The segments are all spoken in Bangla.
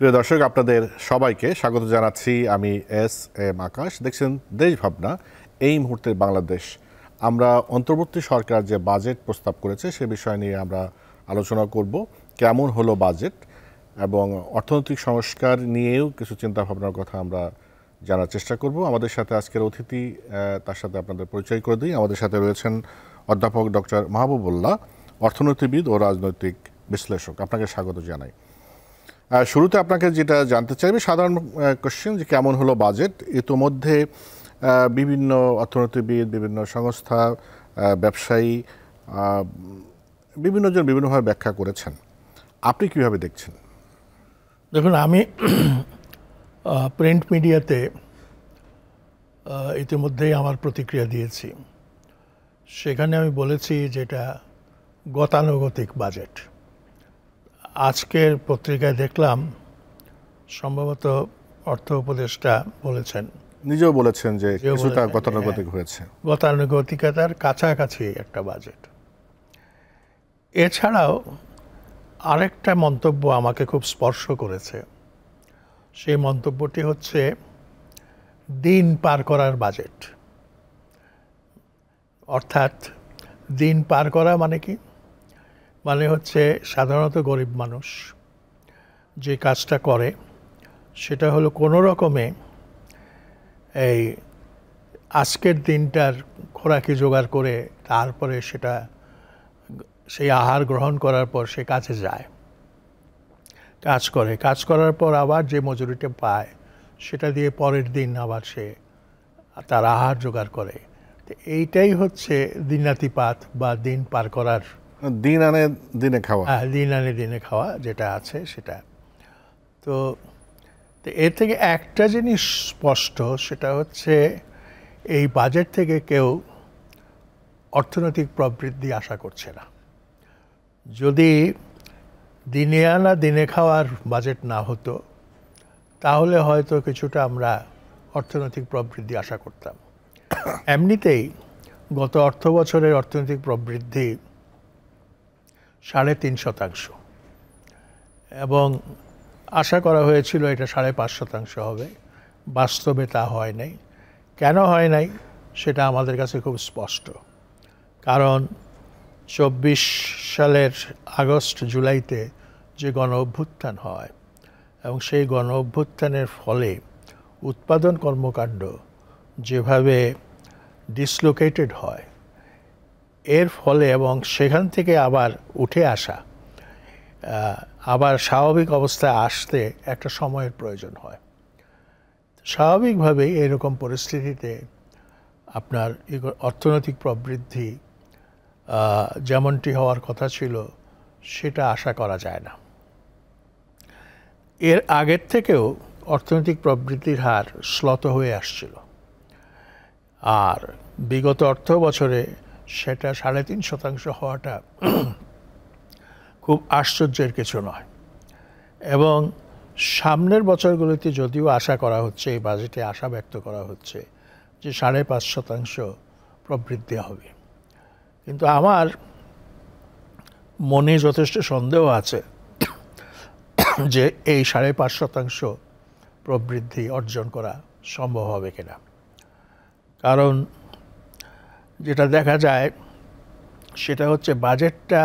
প্রিয় দর্শক, আপনাদের সবাইকে স্বাগত জানাচ্ছি। আমি এস এম আকাশ। দেখছেন দেশ ভাবনা, এই মুহূর্তের বাংলাদেশ। আমরা অন্তর্বর্তী সরকার যে বাজেট প্রস্তাব করেছে সে বিষয় নিয়ে আমরা আলোচনা করব। কেমন হলো বাজেট এবং অর্থনৈতিক সংস্কার নিয়েও কিছু চিন্তা ভাবনার কথা আমরা জানার চেষ্টা করব। আমাদের সাথে আজকের অতিথি, তার সাথে আপনাদের পরিচয় করে দিই। আমাদের সাথে রয়েছেন অধ্যাপক ডক্টর মাহবুবুল্লাহ, অর্থনীতিবিদ ও রাজনৈতিক বিশ্লেষক। আপনাকে স্বাগত জানাই। শুরুতে আপনাকে যেটা জানতে চাইবে, সাধারণ কোশ্চেন, যে কেমন হলো বাজেট। ইতোমধ্যে বিভিন্ন অর্থনীতিবিদ, বিভিন্ন সংস্থা, ব্যবসায়ী, বিভিন্নজন বিভিন্নভাবে ব্যাখ্যা করেছেন। আপনি কিভাবে দেখছেন? দেখুন, আমি প্রিন্ট মিডিয়াতে ইতিমধ্যেই আমার প্রতিক্রিয়া দিয়েছি। সেখানে আমি বলেছি যেটা গতানুগতিক বাজেট। আজকের পত্রিকায় দেখলাম সম্ভবত অর্থ উপদেষ্টা বলেছেন, নিজেও বলেছেন যে কিছুটা গতানুগতিক হয়েছে, গতানুগতিকতার কাছাকাছি একটা বাজেট। এছাড়াও আরেকটা মন্তব্য আমাকে খুব স্পর্শ করেছে। সেই মন্তব্যটি হচ্ছে দিন পার করার বাজেট। অর্থাৎ দিন পার করা মানে কি? মানে হচ্ছে সাধারণত গরিব মানুষ যে কাজটা করে সেটা হলো কোনো রকমে এই আজকের দিনটার খোরাকি জোগাড় করে তারপরে সেই আহার গ্রহণ করার পর সে কাজে যায়, কাজ করে, কাজ করার পর আবার যে মজুরিটা পায় সেটা দিয়ে পরের দিন আবার সে তার আহার জোগাড় করে। তো এইটাই হচ্ছে দিনাতিপাত বা দিন পার করার, দিন আনে দিনে খাওয়া। হ্যাঁ, দিন আনে দিনে খাওয়া যেটা আছে সেটা। তো এর থেকে একটা জিনিস স্পষ্ট, সেটা হচ্ছে এই বাজেট থেকে কেউ অর্থনৈতিক প্রবৃদ্ধি আশা করছে না। যদি দিনে আনা দিনে খাওয়ার বাজেট না হতো তাহলে হয়তো কিছুটা আমরা অর্থনৈতিক প্রবৃদ্ধি আশা করতাম। এমনিতেই গত অর্থ বছরের অর্থনৈতিক প্রবৃদ্ধি 3.5% এবং আশা করা হয়েছিল এটা 5.5% হবে। বাস্তবে তা হয় নাই। কেন হয় নাই সেটা আমাদের কাছে খুব স্পষ্ট। কারণ 24 সালের আগস্ট জুলাইতে যে গণ অভ্যুত্থান হয় এবং সেই গণ অভ্যুত্থানের ফলে উৎপাদন কর্মকাণ্ড যেভাবে ডিসলোকেটেড হয়, এর ফলে এবং সেখান থেকে আবার উঠে আসা, আবার স্বাভাবিক অবস্থায় আসতে একটা সময়ের প্রয়োজন হয়। স্বাভাবিকভাবেই এরকম পরিস্থিতিতে আপনার অর্থনৈতিক প্রবৃদ্ধি যেমনটি হওয়ার কথা ছিল সেটা আশা করা যায় না। এর আগের থেকেও অর্থনৈতিক প্রবৃদ্ধির হার শ্লথ হয়ে আসছিল, আর বিগত অর্থ বছরে সেটা 3.5% হওয়াটা খুব আশ্চর্যের কিছু নয়। এবং সামনের বছরগুলিতে যদিও আশা করা হচ্ছে, এই বাজেটে আশা ব্যক্ত করা হচ্ছে যে 5.5% প্রবৃদ্ধি হবে, কিন্তু আমার মনে যথেষ্ট সন্দেহ আছে যে এই 5.5% প্রবৃদ্ধি অর্জন করা সম্ভব হবে কিনা। কারণ যেটা দেখা যায় সেটা হচ্ছে বাজেটটা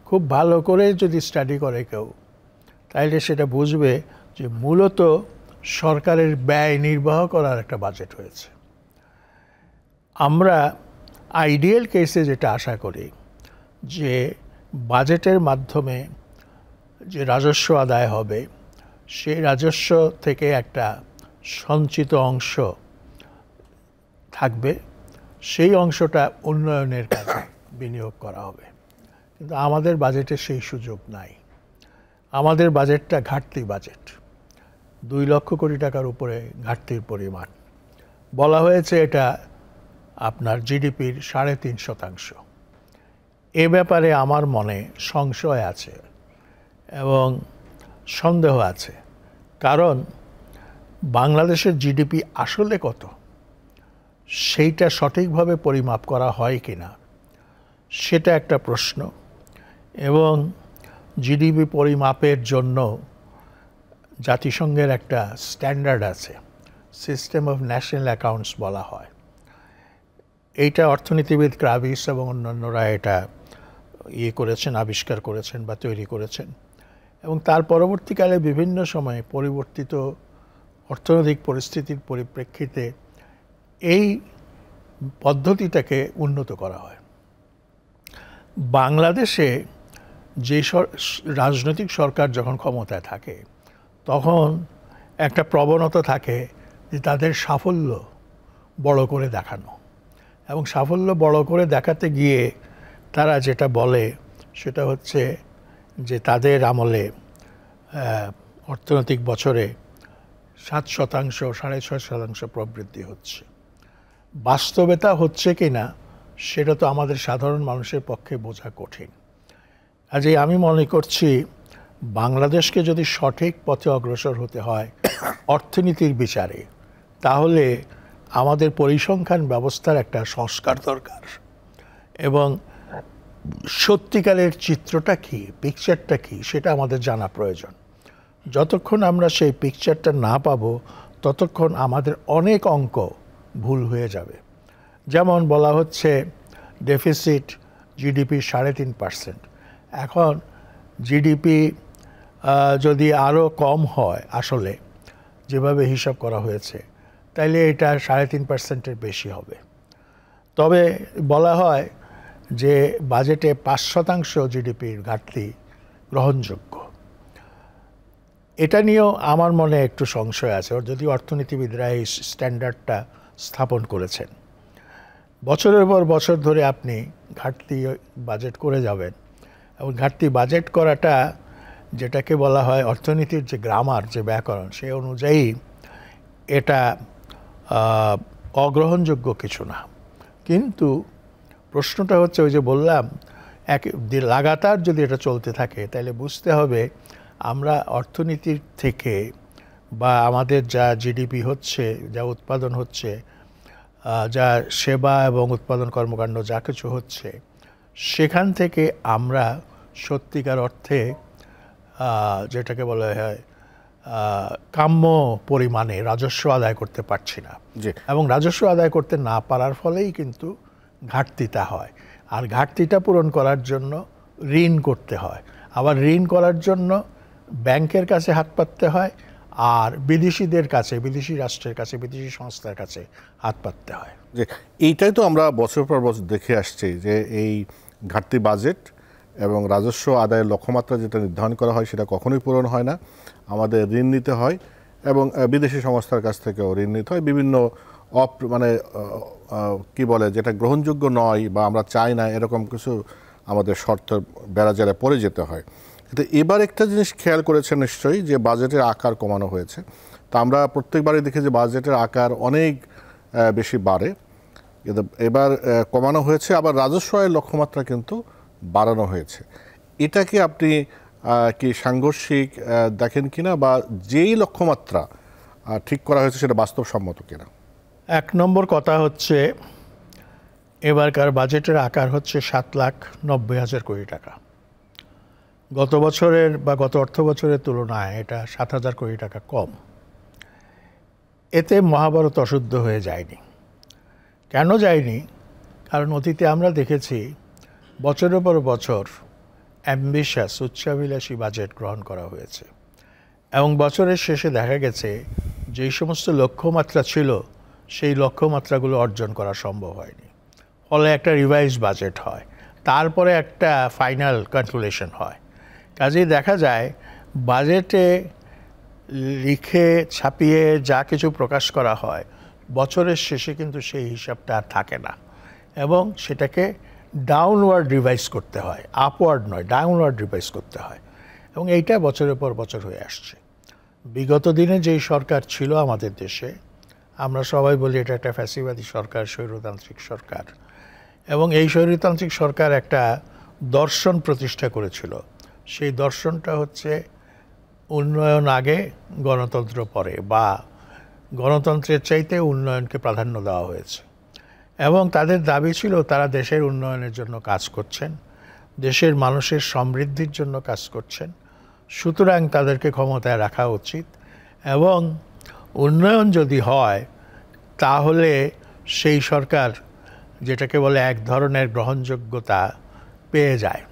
খুব ভালো করে যদি স্টাডি করে কেউ, তাইলে সেটা বুঝবে যে মূলত সরকারের ব্যয় নির্বাহ করার একটা বাজেট হয়েছে। আমরা আইডিয়াল কেসে যেটা আশা করি যে বাজেটের মাধ্যমে যে রাজস্ব আদায় হবে সেই রাজস্ব থেকে একটা সঞ্চিত অংশ থাকবে, সেই অংশটা উন্নয়নের কাজে বিনিয়োগ করা হবে। কিন্তু আমাদের বাজেটে সেই সুযোগ নাই। আমাদের বাজেটটা ঘাটতি বাজেট, 2 লক্ষ কোটি টাকার উপরে ঘাটতির পরিমাণ। বলা হয়েছে এটা আপনার জিডিপির 3.5%। এ ব্যাপারে আমার মনে সংশয় আছে এবং সন্দেহ আছে। কারণ বাংলাদেশের জিডিপি আসলে কত সেইটা সঠিকভাবে পরিমাপ করা হয় কিনা সেটা একটা প্রশ্ন। এবং জিডিপি পরিমাপের জন্য জাতিসংঘের একটা স্ট্যান্ডার্ড আছে, সিস্টেম অফ ন্যাশনাল অ্যাকাউন্টস বলা হয়। এইটা অর্থনীতিবিদ ক্রাভিস এবং অন্যান্যরা এটা করেছেন, আবিষ্কার করেছেন বা তৈরি করেছেন। এবং তার পরবর্তীকালে বিভিন্ন সময়ে পরিবর্তিত অর্থনৈতিক পরিস্থিতির পরিপ্রেক্ষিতে এই পদ্ধতিটাকে উন্নত করা হয়। বাংলাদেশে যে রাজনৈতিক সরকার যখন ক্ষমতায় থাকে তখন একটা প্রবণতা থাকে যে তাদের সাফল্য বড় করে দেখানো, এবং সাফল্য বড় করে দেখাতে গিয়ে তারা যেটা বলে সেটা হচ্ছে যে তাদের আমলে অর্থনৈতিক বছরে 7%, 6.5% প্রবৃদ্ধি হচ্ছে। বাস্তবতা হচ্ছে কি না সেটা তো আমাদের সাধারণ মানুষের পক্ষে বোঝা কঠিন। কাজেই আমি মনে করছি বাংলাদেশকে যদি সঠিক পথে অগ্রসর হতে হয় অর্থনীতির বিচারে, তাহলে আমাদের পরিসংখ্যান ব্যবস্থার একটা সংস্কার দরকার, এবং সত্যিকারের চিত্রটা কি, পিকচারটা কি, সেটা আমাদের জানা প্রয়োজন। যতক্ষণ আমরা সেই পিকচারটা না পাবো ততক্ষণ আমাদের অনেক অঙ্ক ভুল হয়ে যাবে। যেমন বলা হচ্ছে ডেফিসিট জিডিপি 3.5%। এখন জিডিপি যদি আরও কম হয়, আসলে যেভাবে হিসাব করা হয়েছে, তাইলে এটা 3.5%-এর বেশি হবে। তবে বলা হয় যে বাজেটে 5% জিডিপির ঘাটতি গ্রহণযোগ্য। এটা নিয়েও আমার মনে একটু সংশয় আছে, যদি অর্থনীতিবিদরা এই স্ট্যান্ডার্ডটা স্থাপন করেছেন। বছরের পর বছর ধরে আপনি ঘাটতি বাজেট করে যাবেন, এবং ঘাটতি বাজেট করাটা যেটাকে বলা হয় অর্থনীতির যে গ্রামার, যে ব্যাকরণ, সে অনুযায়ী এটা অগ্রহণযোগ্য কিছু না। কিন্তু প্রশ্নটা হচ্ছে, ওই যে বললাম, লাগাতার যদি এটা চলতে থাকে তাহলে বুঝতে হবে আমরা অর্থনীতির থেকে বা আমাদের যা জিডিপি হচ্ছে, যা উৎপাদন হচ্ছে, যা সেবা এবং উৎপাদন কর্মকাণ্ড যা কিছু হচ্ছে, সেখান থেকে আমরা সত্যিকার অর্থে যেটাকে বলা হয় কাম্য পরিমাণে রাজস্ব আদায় করতে পারছি না। এবং রাজস্ব আদায় করতে না পারার ফলেই কিন্তু ঘাটতিটা হয়। আর ঘাটতিটা পূরণ করার জন্য ঋণ করতে হয়, আবার ঋণ করার জন্য ব্যাংকের কাছে হাত পাততে হয়, আর বিদেশিদের কাছে, বিদেশি রাষ্ট্রের কাছে, বিদেশি সংস্থার কাছে হাত পাততে হয়। যে এইটাই তো আমরা বছর পর বছর দেখে আসছি, যে এই ঘাটতি বাজেট এবং রাজস্ব আদায়ের লক্ষ্যমাত্রা যেটা নির্ধারণ করা হয় সেটা কখনোই পূরণ হয় না। আমাদের ঋণ নিতে হয়, এবং বিদেশি সংস্থার কাছ থেকেও ঋণ নিতে হয়, বিভিন্ন মানে কি বলে, যেটা গ্রহণযোগ্য নয় বা আমরা চাই না এরকম কিছু আমাদের শর্ত বেড়াজারে পড়ে যেতে হয়। কিন্তু এবার একটা জিনিস খেয়াল করেছেন নিশ্চয়ই, যে বাজেটের আকার কমানো হয়েছে। তা আমরা প্রত্যেকবারই দেখি যে বাজেটের আকার অনেক বেশি বাড়ে, কিন্তু এবার কমানো হয়েছে, আবার রাজস্ব আয়ের লক্ষ্যমাত্রা কিন্তু বাড়ানো হয়েছে। এটাকে আপনি কি সাংঘর্ষিক দেখেন কিনা, বা যেই লক্ষ্যমাত্রা ঠিক করা হয়েছে সেটা বাস্তবসম্মত কিনা? এক নম্বর কথা হচ্ছে, এবারকার বাজেটের আকার হচ্ছে 7,90,000 কোটি টাকা। গত বছরের বা গত অর্থ বছরের তুলনায় এটা 7,000 কোটি টাকা কম। এতে মহাভারত অশুদ্ধ হয়ে যায়নি। কেন যায়নি? কারণ অতীতে আমরা দেখেছি বছরের পর বছর অ্যাম্বিশাস, উচ্চাভিলাষী বাজেট গ্রহণ করা হয়েছে, এবং বছরের শেষে দেখা গেছে যেই সমস্ত লক্ষ্যমাত্রা ছিল সেই লক্ষ্যমাত্রাগুলো অর্জন করা সম্ভব হয়নি। ফলে একটা রিভাইজ বাজেট হয়, তারপরে একটা ফাইনাল কনক্লুশন হয়। কাজেই দেখা যায় বাজেটে লিখে ছাপিয়ে যা কিছু প্রকাশ করা হয়, বছরের শেষে কিন্তু সেই হিসাবটা আর থাকে না, এবং সেটাকে ডাউনওয়ার্ড রিভাইজ করতে হয়, আপওয়ার্ড নয়, ডাউনওয়ার্ড রিভাইজ করতে হয়। এবং এইটা বছরের পর বছর হয়ে আসছে। বিগত দিনে যেই সরকার ছিল আমাদের দেশে, আমরা সবাই বলি এটা একটা ফ্যাসিবাদী সরকার, স্বৈরতান্ত্রিক সরকার, এবং এই স্বৈরতান্ত্রিক সরকার একটা দর্শন প্রতিষ্ঠা করেছিল। সেই দর্শনটা হচ্ছে উন্নয়ন আগে, গণতন্ত্র পরে, বা গণতন্ত্রের চাইতে উন্নয়নকে প্রাধান্য দেওয়া হয়েছে। এবং তাদের দাবি ছিল তারা দেশের উন্নয়নের জন্য কাজ করছেন, দেশের মানুষের সমৃদ্ধির জন্য কাজ করছেন, সুতরাং তাদেরকে ক্ষমতায় রাখা উচিত, এবং উন্নয়ন যদি হয় তাহলে সেই সরকার যেটাকে বলে এক ধরনের গ্রহণযোগ্যতা পেয়ে যায়।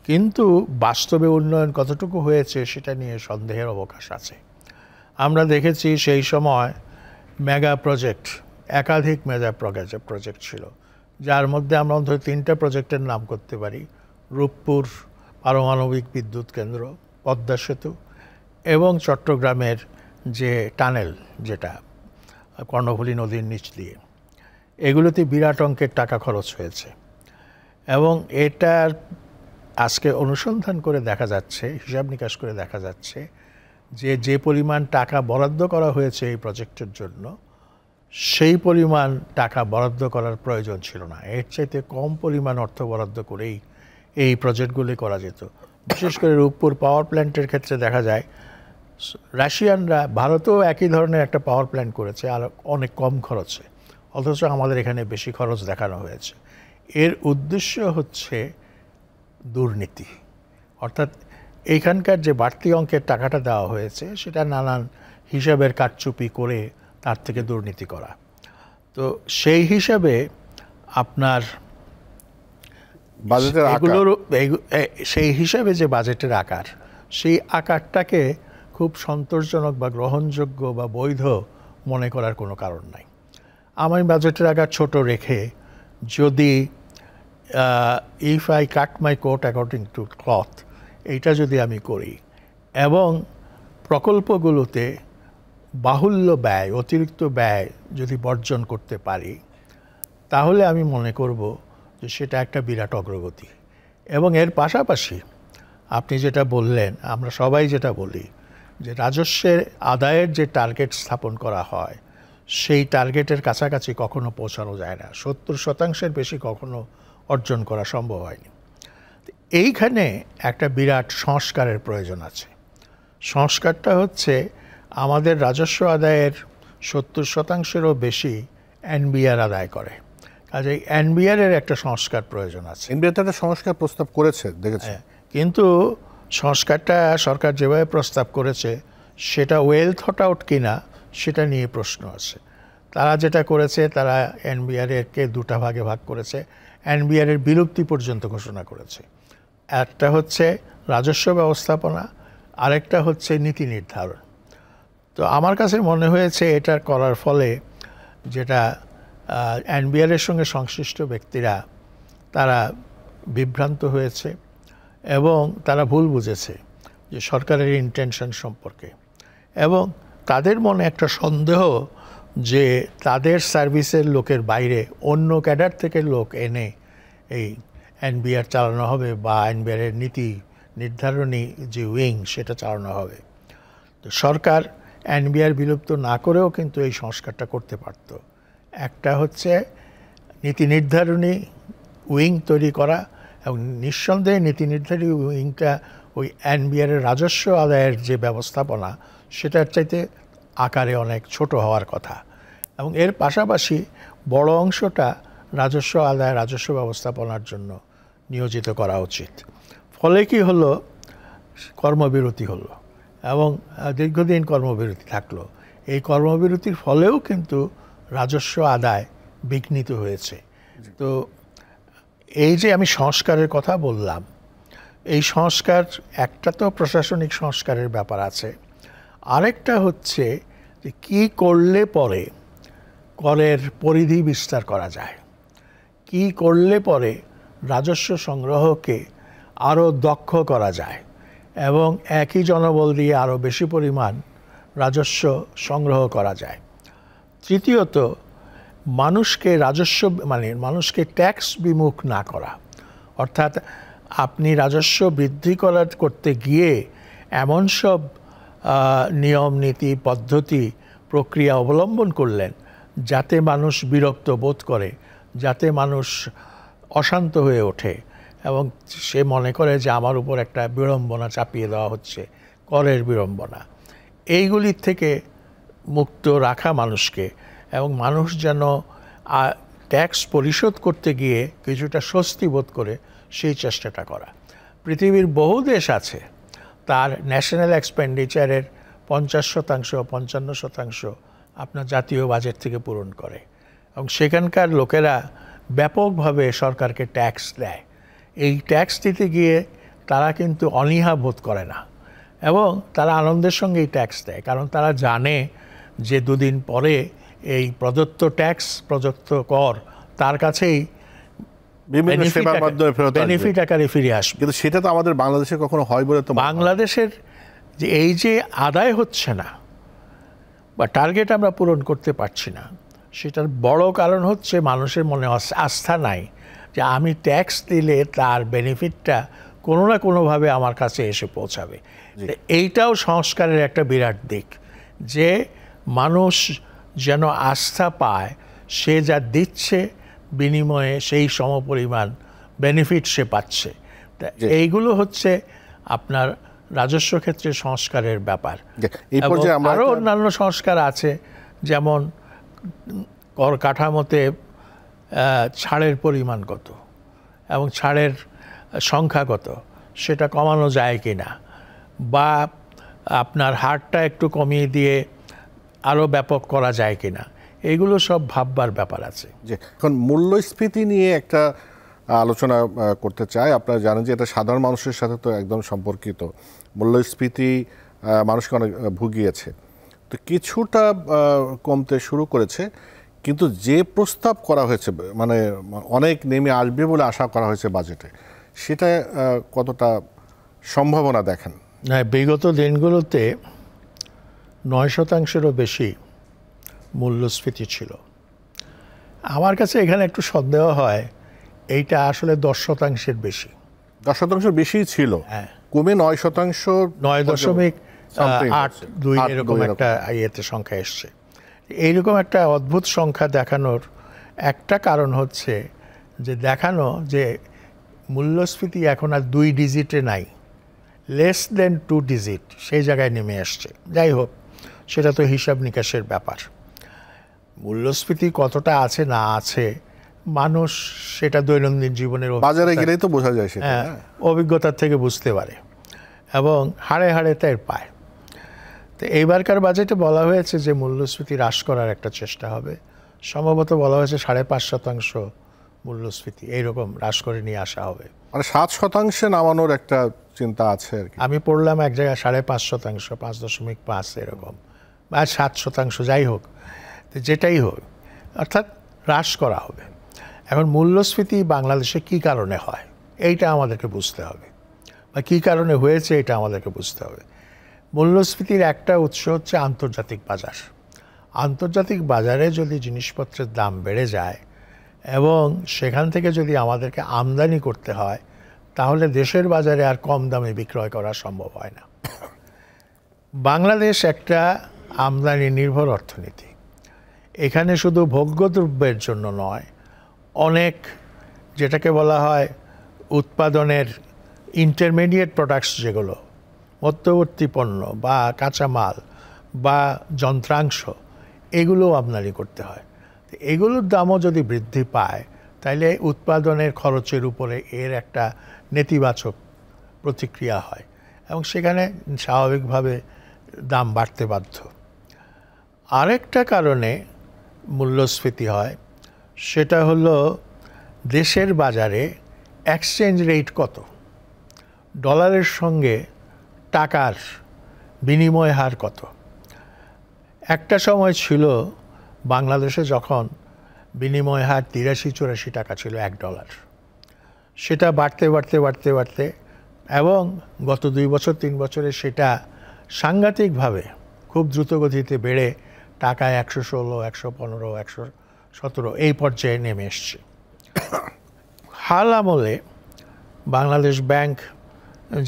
কিন্তু বাস্তবে উন্নয়ন কতটুকু হয়েছে সেটা নিয়ে সন্দেহের অবকাশ আছে। আমরা দেখেছি সেই সময় মেগা প্রজেক্ট, একাধিক মেগা প্রজেক্ট ছিল, যার মধ্যে আমরা অন্তত 3টা প্রজেক্টের নাম করতে পারি: রূপপুর পারমাণবিক বিদ্যুৎ কেন্দ্র, পদ্মা সেতু এবং চট্টগ্রামের যে টানেল, যেটা কর্ণফুলী নদীর নিচ দিয়ে। এগুলোতে বিরাট অঙ্কের টাকা খরচ হয়েছে, এবং এটার আজকে অনুসন্ধান করে দেখা যাচ্ছে, হিসাব নিকাশ করে দেখা যাচ্ছে যে পরিমাণ টাকা বরাদ্দ করা হয়েছে এই প্রজেক্টের জন্য, সেই পরিমাণ টাকা বরাদ্দ করার প্রয়োজন ছিল না। এর চাইতে কম পরিমাণ অর্থ বরাদ্দ করেই এই প্রজেক্টগুলি করা যেত। বিশেষ করে রূপপুর পাওয়ার প্ল্যান্টের ক্ষেত্রে দেখা যায় রাশিয়ানরা, ভারতেও একই ধরনের একটা পাওয়ার প্ল্যান্ট করেছে আর অনেক কম খরচে, অথচ আমাদের এখানে বেশি খরচ দেখানো হয়েছে। এর উদ্দেশ্য হচ্ছে দুর্নীতি, অর্থাৎ এইখানকার যে বাড়তি অঙ্কের টাকাটা দেওয়া হয়েছে সেটা নানান হিসাবের কারচুপি করে তার থেকে দুর্নীতি করা। তো সেই হিসাবে আপনার বাজেটের এগুলোর সেই হিসাবে যে বাজেটের আকার, সেই আকারটাকে খুব সন্তোষজনক বা গ্রহণযোগ্য বা বৈধ মনে করার কোনো কারণ নাই। আমি বাজেটের আকার ছোট রেখে যদি if I cut my coat according to cloth, এইটা যদি আমি করি এবং প্রকল্পগুলোতে বাহুল্য ব্যয়, অতিরিক্ত ব্যয় যদি বর্জন করতে পারি, তাহলে আমি মনে করব যে সেটা একটা বিরাট অগ্রগতি। এবং এর পাশাপাশি আপনি যেটা বললেন, আমরা সবাই যেটা বলি যে রাজস্বের আদায়ের যে টার্গেট স্থাপন করা হয় সেই টার্গেটের কাছাকাছি কখনো পৌঁছানো যায় না, 70% বেশি কখনো অর্জন করা সম্ভব হয়নি। এইখানে একটা বিরাট সংস্কারের প্রয়োজন আছে। সংস্কারটা হচ্ছে আমাদের রাজস্ব আদায়ের 70%-এরও বেশি এনবিআর আদায় করে, কাজেই এনবিআর-এর একটা সংস্কার প্রয়োজন আছে। এনবিআর একটা সংস্কার প্রস্তাব করেছে দেখেছি, কিন্তু সংস্কারটা সরকার যেভাবে প্রস্তাব করেছে সেটা ওয়েল থট আউট কিনা সেটা নিয়ে প্রশ্ন আছে। তারা যেটা করেছে, তারা এনবিআর-এরকে 2টা ভাগে ভাগ করেছে, এনবিআর-এর বিলুপ্তি পর্যন্ত ঘোষণা করেছে। একটা হচ্ছে রাজস্ব ব্যবস্থাপনা, আরেকটা হচ্ছে নীতি নির্ধারণ। তো আমার কাছে মনে হয়েছে এটা করার ফলে যেটা এনবিআর-এর সঙ্গে সংশ্লিষ্ট ব্যক্তিরা তারা বিভ্রান্ত হয়েছে এবং তারা ভুল বুঝেছে যে সরকারের ইন্টেনশন সম্পর্কে, এবং তাদের মনে একটা সন্দেহ যে তাদের সার্ভিসের লোকের বাইরে অন্য ক্যাডার থেকে লোক এনে এই এনবিআর চালানো হবে বা এনবিআর-এর নীতি নির্ধারণী যে উইং সেটা চালানো হবে। তো সরকার এনবিআর বিলুপ্ত না করেও কিন্তু এই সংস্কারটা করতে পারত। একটা হচ্ছে নীতি নির্ধারণী উইং তৈরি করা, এবং নিঃসন্দেহে নীতি নির্ধারণী উইংটা ওই এনবিআর-এর রাজস্ব আদায়ের যে ব্যবস্থাপনা সেটার চাইতে আকারে অনেক ছোট হওয়ার কথা, এবং এর পাশাপাশি বড় অংশটা রাজস্ব আদায়, রাজস্ব ব্যবস্থাপনার জন্য নিয়োজিত করা উচিত। ফলে কি হলো, কর্মবিরতি হলো এবং দীর্ঘদিন কর্মবিরতি থাকলো। এই কর্মবিরতির ফলেও কিন্তু রাজস্ব আদায় বিঘ্নিত হয়েছে। তো এই যে আমি সংস্কারের কথা বললাম, এই সংস্কার একটা তো প্রশাসনিক সংস্কারের ব্যাপার আছে, আরেকটা হচ্ছে যে কী করলে পরে করের পরিধি বিস্তার করা যায়, কি করলে পরে রাজস্ব সংগ্রহকে আরও দক্ষ করা যায় এবং একই জনবল দিয়ে আরও বেশি পরিমাণ রাজস্ব সংগ্রহ করা যায়। তৃতীয়ত, মানুষকে রাজস্ব মানুষকে ট্যাক্স বিমুখ না করা, অর্থাৎ আপনি রাজস্ব বৃদ্ধি করতে গিয়ে এমন সব নিয়ম নীতি পদ্ধতি প্রক্রিয়া অবলম্বন করলেন যাতে মানুষ বিরক্ত বোধ করে, যাতে মানুষ অশান্ত হয়ে ওঠে এবং সে মনে করে যে আমার উপর একটা বিড়ম্বনা চাপিয়ে দেওয়া হচ্ছে, করের বিড়ম্বনা। এইগুলির থেকে মুক্ত রাখা মানুষকে, এবং মানুষ যেন ট্যাক্স পরিশোধ করতে গিয়ে কিছুটা স্বস্তি বোধ করে সেই চেষ্টাটা করা। পৃথিবীর বহু দেশ আছে তার ন্যাশনাল এক্সপেন্ডিচারের 50% 55% আপনার জাতীয় বাজেট থেকে পূরণ করে, এবং সেখানকার লোকেরা ব্যাপকভাবে সরকারকে ট্যাক্স দেয়। এই ট্যাক্স দিতে গিয়ে তারা কিন্তু অনীহা বোধ করে না, এবং তারা আনন্দের সঙ্গে এই ট্যাক্স দেয়, কারণ তারা জানে যে দুদিন পরে এই প্রদত্ত ট্যাক্স, প্রদত্ত কর তার কাছেই বিভিন্ন সেবার মাধ্যমে ফেরত আসবে। বেনিফিট আকারে ফিরে আসবে। কিন্তু সেটা তো আমাদের বাংলাদেশে কখনো হয় বলে তো বাংলাদেশের যে এই যে আদায় হচ্ছে না বা টার্গেট আমরা পূরণ করতে পারছি না, সেটার বড় কারণ হচ্ছে মানুষের মনে আস্থা নাই যে আমি ট্যাক্স দিলে তার বেনিফিটটা কোনো না কোনোভাবে আমার কাছে এসে পৌঁছাবে। এইটাও সংস্কারের একটা বিরাট দিক, যে মানুষ যেন আস্থা পায় সে যা দিচ্ছে বিনিময়ে সেই সমপরিমাণ বেনিফিট সে পাচ্ছে। এইগুলো হচ্ছে আপনার রাজস্ব ক্ষেত্রে সংস্কারের ব্যাপার। আরও অন্যান্য সংস্কার আছে, যেমন কর কাঠামোতে ছাড়ের পরিমাণ কত এবং ছাড়ের সংখ্যা কত সেটা কমানো যায় কি না, বা আপনার হারটা একটু কমিয়ে দিয়ে আরও ব্যাপক করা যায় কি না, এইগুলো সব ভাববার ব্যাপার আছে। যে এখন মূল্যস্ফীতি নিয়ে একটা আলোচনা করতে চাই। আপনারা জানেন যে এটা সাধারণ মানুষের সাথে তো একদম সম্পর্কিত। মূল্যস্ফীতি মানুষকে অনেক ভুগিয়েছে, তো কিছুটা কমতে শুরু করেছে, কিন্তু যে প্রস্তাব করা হয়েছে মানে অনেক নেমে আসবে বলে আশা করা হয়েছে বাজেটে, সেটা কতটা সম্ভাবনা দেখেন? না, বিগত দিনগুলোতে 9%-এরও বেশি মূল্যস্ফীতি ছিল। আমার কাছে এখানে একটু সন্দেহ হয় এইটা আসলে 10%-এর বেশি। 10%-এর বেশি ছিল, কমে 9%, 9.82 এরকম একটা ইয়েতে সংখ্যা এসছে। এইরকম একটা অদ্ভুত সংখ্যা দেখানোর একটা কারণ হচ্ছে যে দেখানো যে মূল্যস্ফীতি এখন আর 2 ডিজিটে নাই, লেস দেন 2 ডিজিট সেই জায়গায় নেমে আসছে। যাই হোক, সেটা তো হিসাব নিকাশের ব্যাপার। মূল্যস্ফীতি কতটা আছে না আছে মানুষ সেটা দৈনন্দিন জীবনের বাজারে গেলেই তো বোঝা যায়, সেটা অভিজ্ঞতার থেকে বুঝতে পারে এবং হাড়ে হাড়ে তাই পায়। তো এইবারকার বাজেটে বলা হয়েছে যে মূল্যস্ফীতি হ্রাস করার একটা চেষ্টা হবে। সম্ভবত বলা হয়েছে 5.5% মূল্যস্ফীতি এইরকম হ্রাস করে নিয়ে আসা হবে, মানে 7% নামানোর একটা চিন্তা আছে আর কি। আমি পড়লাম এক জায়গায় 5.5%, 5.5 এরকম, বা 7%, যাই হোক, যেটাই হোক, অর্থাৎ হ্রাস করা হবে। এখন মূল্যস্ফীতি বাংলাদেশে কি কারণে হয় এইটা আমাদেরকে বুঝতে হবে, বা কী কারণে হয়েছে এটা আমাদেরকে বুঝতে হবে। মূল্যস্ফীতির একটা উৎস হচ্ছে আন্তর্জাতিক বাজার। আন্তর্জাতিক বাজারে যদি জিনিসপত্রের দাম বেড়ে যায় এবং সেখান থেকে যদি আমাদেরকে আমদানি করতে হয়, তাহলে দেশের বাজারে আর কম দামে বিক্রয় করা সম্ভব হয় না। বাংলাদেশ একটা আমদানি নির্ভর অর্থনীতি। এখানে শুধু ভোগ্যদ্রব্যের জন্য নয়, অনেক যেটাকে বলা হয় উৎপাদনের ইন্টারমিডিয়েট প্রোডাক্টস, যেগুলো মধ্যবর্তী পণ্য বা কাঁচামাল বা যন্ত্রাংশ, এগুলো আমদানি করতে হয়। এগুলোর দামও যদি বৃদ্ধি পায় তাহলে উৎপাদনের খরচের উপরে এর একটা নেতিবাচক প্রতিক্রিয়া হয় এবং সেখানে স্বাভাবিকভাবে দাম বাড়তে বাধ্য। আরেকটা কারণে মূল্যস্ফীতি হয়, সেটা হলো দেশের বাজারে এক্সচেঞ্জ রেট কত, ডলারের সঙ্গে টাকার বিনিময় হার কত। একটা সময় ছিল বাংলাদেশে যখন বিনিময় হার 83-84 টাকা ছিল $1, সেটা বাড়তে বাড়তে বাড়তে বাড়তে এবং গত 2 বছর 3 বছরে সেটা সাংঘাতিকভাবে খুব দ্রুতগতিতে বেড়ে টাকায় 116, 115, 117 এই পর্যায়ে নেমে এসছে। হাল আমলে বাংলাদেশ ব্যাংক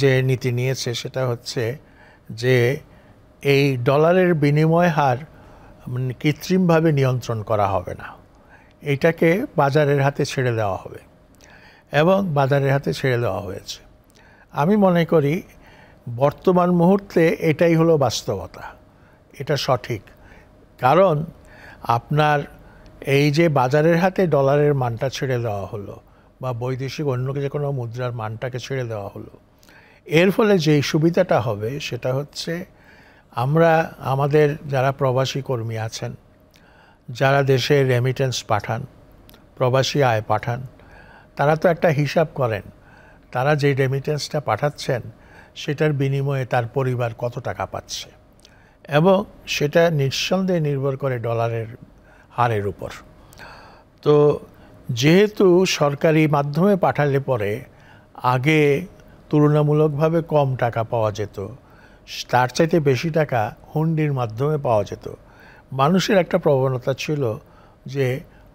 যে নীতি নিয়েছে সেটা হচ্ছে যে এই ডলারের বিনিময় হার কৃত্রিমভাবে নিয়ন্ত্রণ করা হবে না, এটাকে বাজারের হাতে ছেড়ে দেওয়া হবে এবং বাজারের হাতে ছেড়ে দেওয়া হয়েছে। আমি মনে করি বর্তমান মুহূর্তে এটাই হলো বাস্তবতা, এটা সঠিক। কারণ আপনার এই যে বাজারের হাতে ডলারের মানটা ছেড়ে দেওয়া হলো বা বৈদেশিক অন্য যে কোনো মুদ্রার মানটাকে ছেড়ে দেওয়া হলো, এর ফলে যেই সুবিধাটা হবে সেটা হচ্ছে আমরা আমাদের যারা প্রবাসী কর্মী আছেন, যারা দেশে রেমিটেন্স পাঠান, প্রবাসী আয় পাঠান, তারা তো একটা হিসাব করেন তারা যে রেমিটেন্সটা পাঠাচ্ছেন সেটার বিনিময়ে তার পরিবার কত টাকা পাচ্ছে, এবং সেটা নিঃসন্দেহে নির্ভর করে ডলারের হারের উপর। তো যেহেতু সরকারি মাধ্যমে পাঠালে পরে আগে তুলনামূলকভাবে কম টাকা পাওয়া যেত, তার চাইতে বেশি টাকা হুন্ডির মাধ্যমে পাওয়া যেত, মানুষের একটা প্রবণতা ছিল যে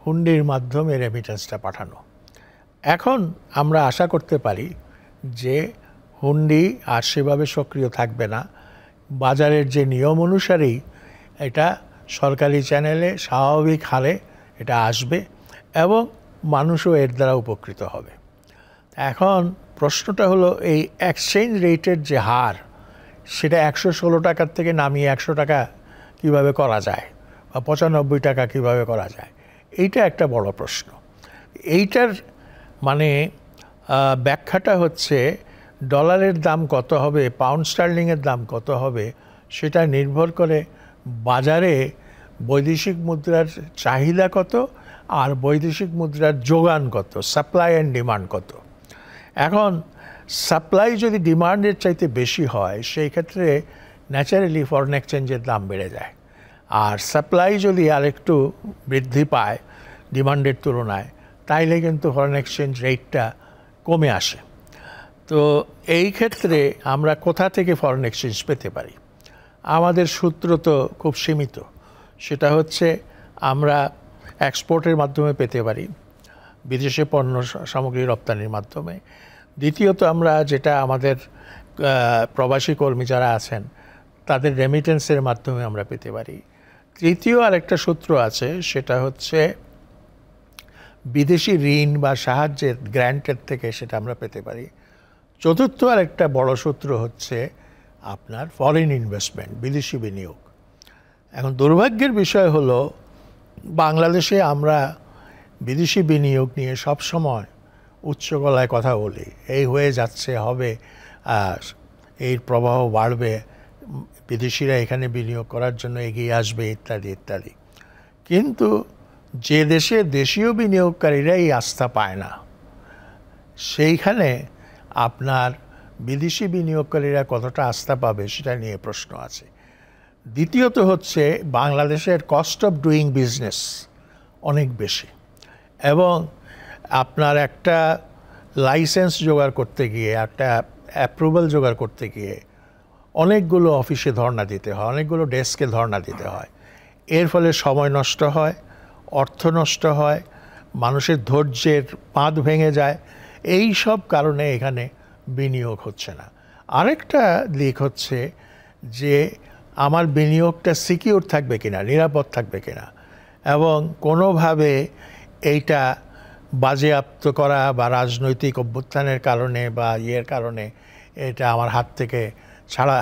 হুন্ডির মাধ্যমে রেমিটেন্সটা পাঠানো। এখন আমরা আশা করতে পারি যে হুন্ডি আর সেভাবে সক্রিয় থাকবে না, বাজারের যে নিয়ম অনুসারেই এটা সরকারি চ্যানেলে স্বাভাবিক হারে এটা আসবে এবং মানুষও এর দ্বারা উপকৃত হবে। এখন প্রশ্নটা হলো এই এক্সচেঞ্জ রেটের যে হার সেটা 116 টাকার থেকে নামিয়ে 100 টাকা কীভাবে করা যায় বা 95 টাকা কীভাবে করা যায়, এইটা একটা বড় প্রশ্ন। এইটার মানে ব্যাখ্যাটা হচ্ছে ডলারের দাম কত হবে, পাউন্ড স্টার্লিংয়ের দাম কত হবে, সেটা নির্ভর করে বাজারে বৈদেশিক মুদ্রার চাহিদা কত আর বৈদেশিক মুদ্রার যোগান কত, সাপ্লাই অ্যান্ড ডিমান্ড কত। এখন সাপ্লাই যদি ডিমান্ডের চাইতে বেশি হয় সেই ক্ষেত্রে ন্যাচারালি ফরেন এক্সচেঞ্জের দাম বেড়ে যায়, আর সাপ্লাই যদি আরেকটু বৃদ্ধি পায় ডিমান্ডের তুলনায় তাইলে কিন্তু ফরেন এক্সচেঞ্জ রেটটা কমে আসে। তো এই ক্ষেত্রে আমরা কোথা থেকে ফরেন এক্সচেঞ্জ পেতে পারি? আমাদের সূত্র তো খুব সীমিত, সেটা হচ্ছে আমরা এক্সপোর্টের মাধ্যমে পেতে পারি, বিদেশে পণ্য সামগ্রী রপ্তানির মাধ্যমে। দ্বিতীয়ত আমরা যেটা আমাদের প্রবাসী কর্মী যারা আছেন তাদের রেমিটেন্সের মাধ্যমে আমরা পেতে পারি। তৃতীয় আরেকটা সূত্র আছে, সেটা হচ্ছে বিদেশি ঋণ বা সাহায্যের গ্র্যান্টের থেকে সেটা আমরা পেতে পারি। চতুর্থ আরেকটা বড় সূত্র হচ্ছে আপনার ফরেন ইনভেস্টমেন্ট, বিদেশি বিনিয়োগ। এখন দুর্ভাগ্যের বিষয় হলো বাংলাদেশে আমরা বিদেশি বিনিয়োগ নিয়ে সব সময় উচ্চ গলায় কথা বলি, এই হয়ে যাচ্ছে, হবে, এর প্রবাহ বাড়বে, বিদেশিরা এখানে বিনিয়োগ করার জন্য এগিয়ে আসবে ইত্যাদি ইত্যাদি। কিন্তু যে দেশে দেশীয় বিনিয়োগকারীরা এই আস্থা পায় না, সেইখানে আপনার বিদেশি বিনিয়োগকারীরা কতটা আস্থা পাবে সেটা নিয়ে প্রশ্ন আছে। দ্বিতীয়ত হচ্ছে বাংলাদেশের কস্ট অফ ডুইং বিজনেস অনেক বেশি, এবং আপনার একটা লাইসেন্স জোগাড় করতে গিয়ে, একটা অ্যাপ্রুভাল জোগাড় করতে গিয়ে অনেকগুলো অফিসে ধর্ণা দিতে হয়, অনেকগুলো ডেস্কে ধর্ণা দিতে হয়। এর ফলে সময় নষ্ট হয়, অর্থ নষ্ট হয়, মানুষের ধৈর্যের বাঁধ ভেঙে যায়। এই সব কারণে এখানে বিনিয়োগ হচ্ছে না। আরেকটা দিক হচ্ছে যে আমার বিনিয়োগটা সিকিউর থাকবে কিনা, নিরাপদ থাকবে কিনা, এবং কোনোভাবে এইটা বাজেয়াপ্ত করা বা রাজনৈতিক অভ্যুত্থানের কারণে বা ইয়ের কারণে এটা আমার হাত থেকে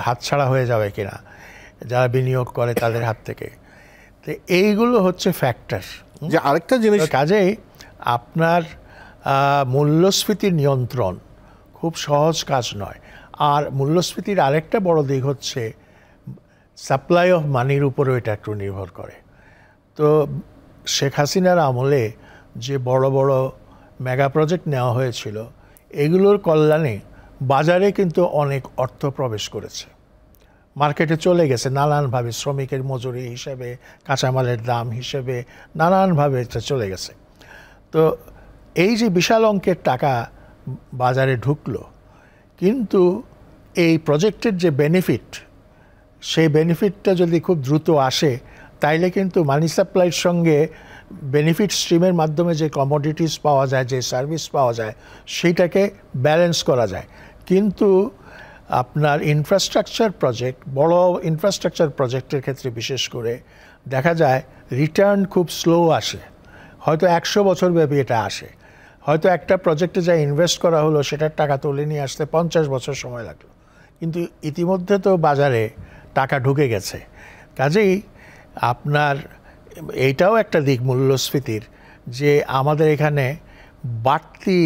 হাতছাড়া হয়ে যাবে কিনা, যারা বিনিয়োগ করে তাদের হাত থেকে। তো এইগুলো হচ্ছে ফ্যাক্টর। যে আরেকটা জিনিস, কাজেই আপনার মূল্যস্ফীতির নিয়ন্ত্রণ খুব সহজ কাজ নয়। আর মূল্যস্ফীতির আরেকটা বড় দিক হচ্ছে সাপ্লাই অফ মানির উপরেও এটা একটু নির্ভর করে। তো শেখ হাসিনার আমলে যে বড় বড় মেগা প্রজেক্ট নেওয়া হয়েছিল, এগুলোর কল্যাণে বাজারে কিন্তু অনেক অর্থ প্রবেশ করেছে, মার্কেটে চলে গেছে নানানভাবে, শ্রমিকের মজুরি হিসেবে, কাঁচামালের দাম হিসেবে, নানানভাবে এটা চলে গেছে। তো এই যে বিশাল অঙ্কের টাকা বাজারে ঢুকলো, কিন্তু এই প্রজেক্টের যে বেনিফিট, সেই বেনিফিটটা যদি খুব দ্রুত আসে তাইলে কিন্তু মানি সাপ্লাইয়ের সঙ্গে বেনিফিট স্ট্রিমের মাধ্যমে যে কমোডিটিস পাওয়া যায়, যে সার্ভিস পাওয়া যায়, সেইটাকে ব্যালেন্স করা যায়। কিন্তু আপনার ইনফ্রাস্ট্রাকচার প্রজেক্ট, বড় ইনফ্রাস্ট্রাকচার প্রজেক্টের ক্ষেত্রে বিশেষ করে দেখা যায় রিটার্ন খুব স্লো আসে, হয়তো 100 বছর ব্যাপী এটা আসে। হয়তো একটা প্রজেক্টে যা ইনভেস্ট করা হলো সেটার টাকা তুলে নিয়ে আসতে 50 বছর সময় লাগলো, কিন্তু ইতিমধ্যে তো বাজারে টাকা ঢুকে গেছে। কাজেই আপনার এইটাও একটা দিক মূল্যস্ফীতির, যে আমাদের এখানে বাড়তি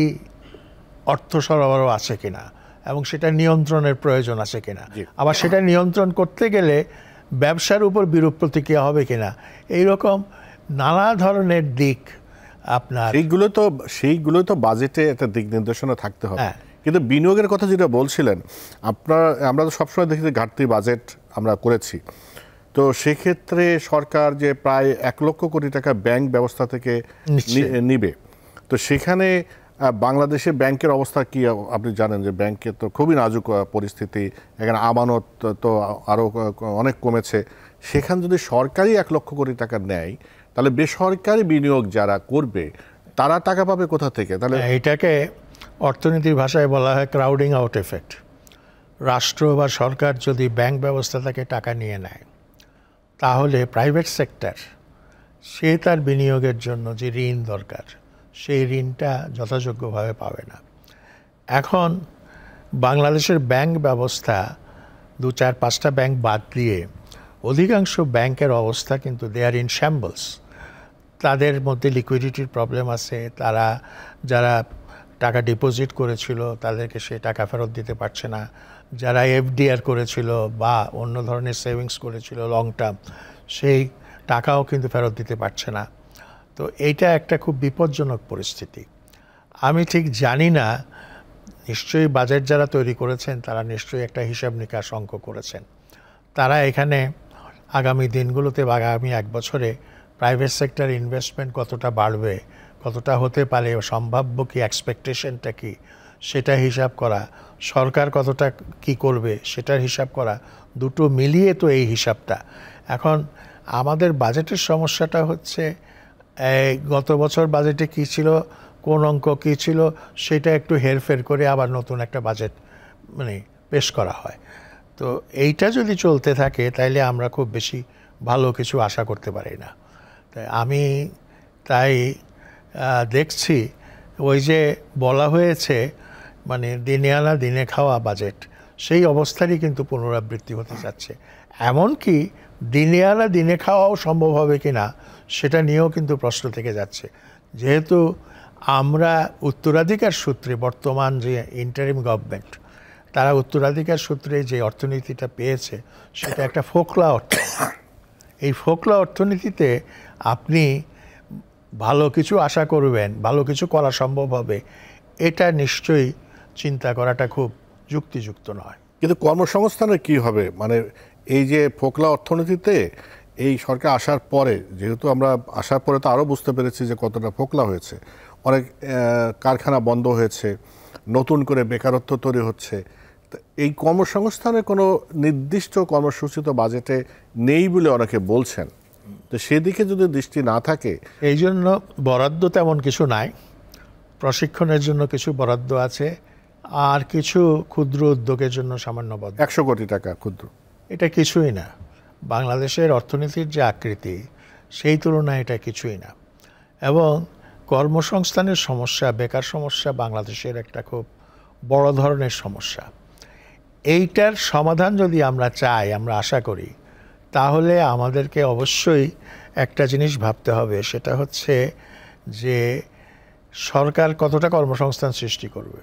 অর্থ সরবরাহ আছে কিনা, এবং সেটা নিয়ন্ত্রণের প্রয়োজন আছে কিনা, জি। আবার সেটা নিয়ন্ত্রণ করতে গেলে ব্যবসার উপর বিরূপ প্রতিক্রিয়া হবে কিনা, এইরকম নানা ধরনের দিক আপনার সেইগুলো তো বাজেটে একটা দিক নির্দেশনা থাকতে হবে। হ্যাঁ। কিন্তু বিনিয়োগের কথা যেটা বলছিলেন, আমরা তো সবসময় দেখি যে ঘাটতি বাজেট আমরা করেছি। তো সেক্ষেত্রে সরকার যে প্রায় 1 লক্ষ কোটি টাকা ব্যাংক ব্যবস্থা থেকে নিবে, তো সেখানে বাংলাদেশে ব্যাংকের অবস্থা কি আপনি জানেন যে ব্যাংকের তো খুবই নাজুক পরিস্থিতি, এখানে আমানত তো আরও অনেক কমেছে। সেখানে যদি সরকারি 1 লক্ষ কোটি টাকা নেয়, তাহলে বেসরকারি বিনিয়োগ যারা করবে তারা টাকা পাবে কোথা থেকে? তাহলে এটাকে অর্থনীতির ভাষায় বলা হয় ক্রাউডিং আউট এফেক্ট। রাষ্ট্র বা সরকার যদি ব্যাংক ব্যবস্থা থেকে টাকা নিয়ে নেয়, তাহলে প্রাইভেট সেক্টর সে তার বিনিয়োগের জন্য যে ঋণ দরকার সেই ঋণটা যথাযোগ্যভাবে পাবে না। এখন বাংলাদেশের ব্যাংক ব্যবস্থা 2-4-5টা ব্যাংক বাদ দিয়ে অধিকাংশ ব্যাংকের অবস্থা কিন্তু দে আর ইন শ্যাম্বলস। তাদের মধ্যে লিকুইডিটির প্রবলেম আছে, তারা যারা টাকা ডিপোজিট করেছিল তাদেরকে সেই টাকা ফেরত দিতে পারছে না, যারা এফডিআর করেছিল বা অন্য ধরনের সেভিংস করেছিল লং টার্ম, সেই টাকাও কিন্তু ফেরত দিতে পারছে না। তো এইটা একটা খুব বিপজ্জনক পরিস্থিতি। আমি ঠিক জানি না, নিশ্চয়ই বাজেট যারা তৈরি করেছেন তারা নিশ্চয়ই একটা হিসাব নিকাশ অঙ্ক করেছেন। তারা এখানে আগামী দিনগুলোতে বা আগামী 1 বছরে প্রাইভেট সেক্টর ইনভেস্টমেন্ট কতটা বাড়বে, কতটা হতে পারে, সম্ভাব্য কি এক্সপেকটেশনটা কি, সেটা হিসাব করা, সরকার কতটা কি করবে সেটার হিসাব করা, দুটো মিলিয়ে তো এই হিসাবটা। এখন আমাদের বাজেটের সমস্যাটা হচ্ছে গত বছর বাজেটে কী ছিল, কোন অঙ্ক কী ছিল, সেটা একটু হেরফের করে আবার নতুন একটা বাজেট পেশ করা হয়। তো এইটা যদি চলতে থাকে তাইলে আমরা খুব বেশি ভালো কিছু আশা করতে পারি না। আমি তাই দেখছি ওই যে বলা হয়েছে দিনে আনা দিনে খাওয়া বাজেট, সেই অবস্থারই কিন্তু পুনরাবৃত্তি হতে যাচ্ছে। এমনকি দিনে আনা দিনে খাওয়াও সম্ভব হবে কি না সেটা নিয়েও কিন্তু প্রশ্ন থেকে যাচ্ছে। যেহেতু আমরা উত্তরাধিকার সূত্রে, বর্তমান যে ইন্টারিম গভর্নমেন্ট, তারা উত্তরাধিকার সূত্রে যে অর্থনীতিটা পেয়েছে সেটা একটা ফোকলা অর্থনীতি। এই ফোকলা অর্থনীতিতে আপনি ভালো কিছু আশা করবেন, ভালো কিছু করা সম্ভব হবে, এটা নিশ্চয়ই চিন্তা করাটা খুব যুক্তিযুক্ত নয়। কিন্তু কর্মসংস্থানের কি হবে? এই যে ফোকলা অর্থনীতিতে এই সরকার আসার পরে, যেহেতু আমরা আসার পরে তো আরও বুঝতে পেরেছি যে কতটা ফোকলা হয়েছে, অনেক কারখানা বন্ধ হয়েছে, নতুন করে বেকারত্ব তৈরি হচ্ছে। এই কর্মসংস্থানের কোনো নির্দিষ্ট কর্মসূচি তো বাজেটে নেই বলে অনেকে বলছেন। তো সেদিকে যদি দৃষ্টি না থাকে, এই জন্য বরাদ্দ তেমন কিছু নাই। প্রশিক্ষণের জন্য কিছু বরাদ্দ আছে, আর কিছু ক্ষুদ্র উদ্যোগের জন্য সামান্য বরাদ্দ। 100 কোটি টাকা ক্ষুদ্র, এটা কিছুই না। বাংলাদেশের অর্থনীতির যে আকৃতি সেই তুলনায় এটা কিছুই না। এবং কর্মসংস্থানের সমস্যা, বেকার সমস্যা বাংলাদেশের একটা খুব বড় ধরনের সমস্যা। এইটার সমাধান যদি আমরা চাই, আমরা আশা করি, তাহলে আমাদেরকে অবশ্যই একটা জিনিস ভাবতে হবে, সেটা হচ্ছে যে সরকার কতটা কর্মসংস্থান সৃষ্টি করবে।